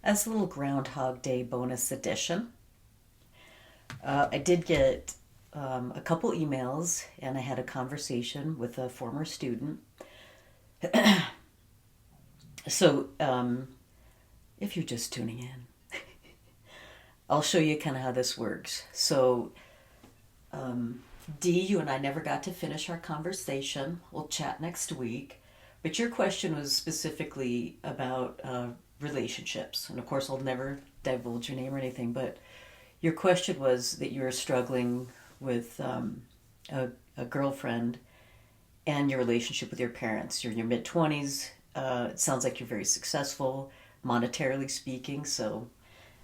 as a little Groundhog Day bonus edition. I did get a couple emails and I had a conversation with a former student. So, if you're just tuning in, I'll show you kind of how this works. So, Dee, you and I never got to finish our conversation. We'll chat next week. But your question was specifically about relationships. And of course, I'll never divulge your name or anything, but your question was that you were struggling with a girlfriend and your relationship with your parents. You're in your mid 20s. It sounds like you're very successful, monetarily speaking, so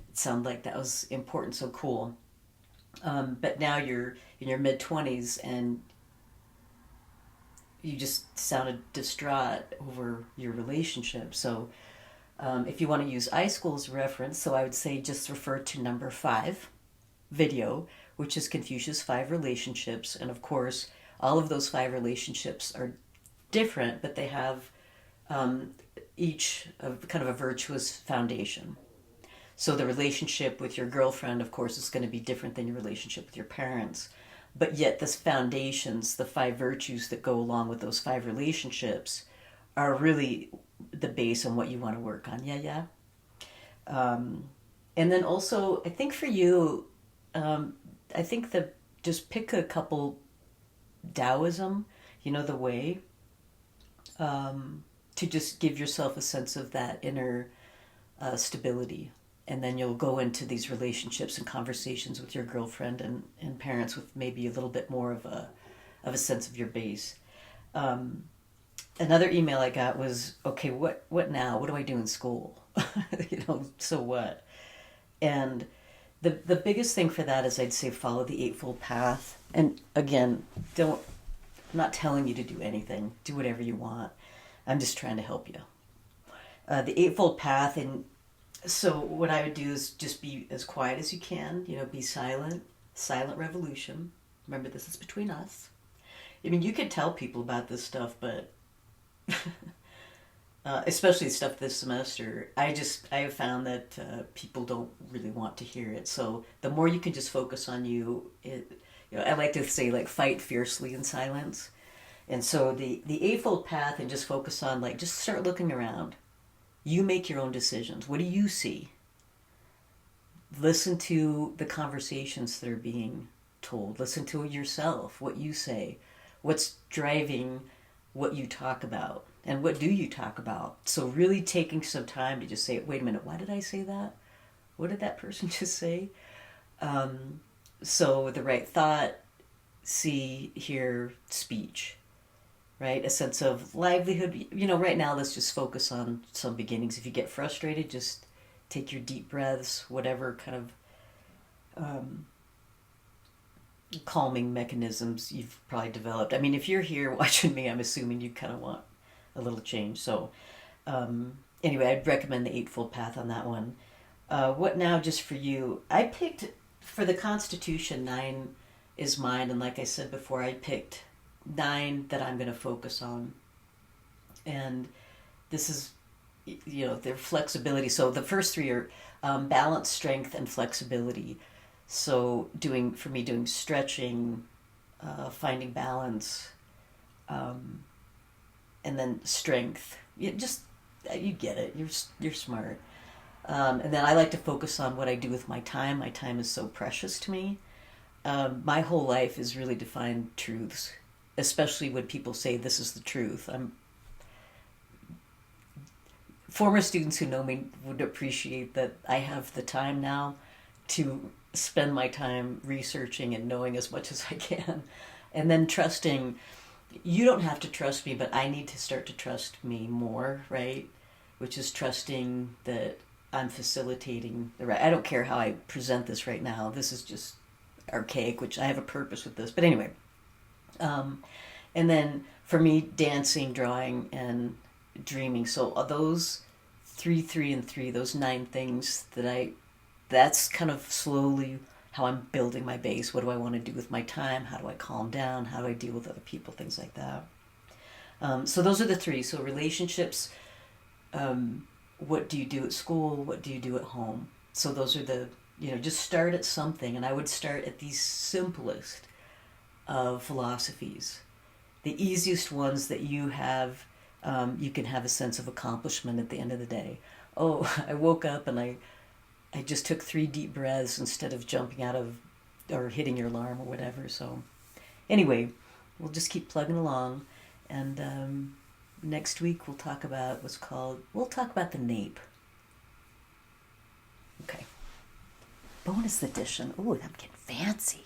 it sounded like that was important, so cool. But now you're in your mid 20s and you just sounded distraught over your relationship. So, if you want to use iSchool as a reference, so I would say just refer to number 5 video, which is Confucius 5 relationships. And of course, all of those 5 relationships are different, but they have each of kind of a virtuous foundation. So the relationship with your girlfriend, of course, is going to be different than your relationship with your parents. But yet, the foundations, the 5 virtues that go along with those 5 relationships, are really the base on what you want to work on. Yeah, yeah. And then also, I think for you, I think that just pick a couple Taoism, the way, to just give yourself a sense of that inner stability. And then you'll go into these relationships and conversations with your girlfriend and parents with maybe a little bit more of a sense of your base. Another email I got was, okay, what now? What do I do in school? So what? And the biggest thing for that is I'd say follow the Eightfold Path. And again, I'm not telling you to do anything. Do whatever you want. I'm just trying to help you. The Eightfold Path, and so what I would do is just be as quiet as you can. Be silent. Silent revolution. Remember, this is between us. I mean, you could tell people about this stuff, but especially stuff this semester, I have found that people don't really want to hear it. So the more you can just focus on I like to say, like, fight fiercely in silence. And so the Eightfold Path, and just focus on, like, just start looking around. You make your own decisions. What do you see? Listen to the conversations that are being told. Listen to it yourself, what you say, what's driving what you talk about, and what do you talk about. So really taking some time to just say, wait a minute, why did I say that? What did that person just say? So the right thought, see, hear, speech, right? A sense of livelihood. Right now, let's just focus on some beginnings. If you get frustrated, just take your deep breaths, whatever kind of calming mechanisms you've probably developed. I mean, if you're here watching me, I'm assuming you kind of want a little change. So, anyway, I'd recommend the Eightfold Path on that one. What now, just for you? I picked, for the Constitution, 9 is mine. And like I said before, I picked 9 that I'm going to focus on. And this is, their flexibility. So the first 3 are balance, strength, and flexibility. So doing stretching, finding balance, and then strength. You get it. You're smart. And then I like to focus on what I do with my time. My time is so precious to me. My whole life is really to find truths, especially when people say this is the truth. Former students who know me would appreciate that I have the time now to spend my time researching and knowing as much as I can. And then trusting. You don't have to trust me, but I need to start to trust me more, right? Which is trusting that I'm facilitating the right. I don't care how I present this right now. This is just archaic, which I have a purpose with this. But anyway. And then for me, dancing, drawing, and dreaming. So those 3, and 3, those 9 things that's kind of slowly how I'm building my base. What do I want to do with my time? How do I calm down? How do I deal with other people? Things like that. So those are the 3. So relationships, what do you do at school? What do you do at home? So those are the, just start at something. And I would start at the simplest of philosophies, the easiest ones that you have. You can have a sense of accomplishment at the end of the day. Oh, I woke up and I just took 3 deep breaths instead of jumping out of or hitting your alarm or whatever. So anyway, we'll just keep plugging along. And next week we'll talk about we'll talk about the nape. Okay. Bonus edition. Ooh, I'm getting fancy.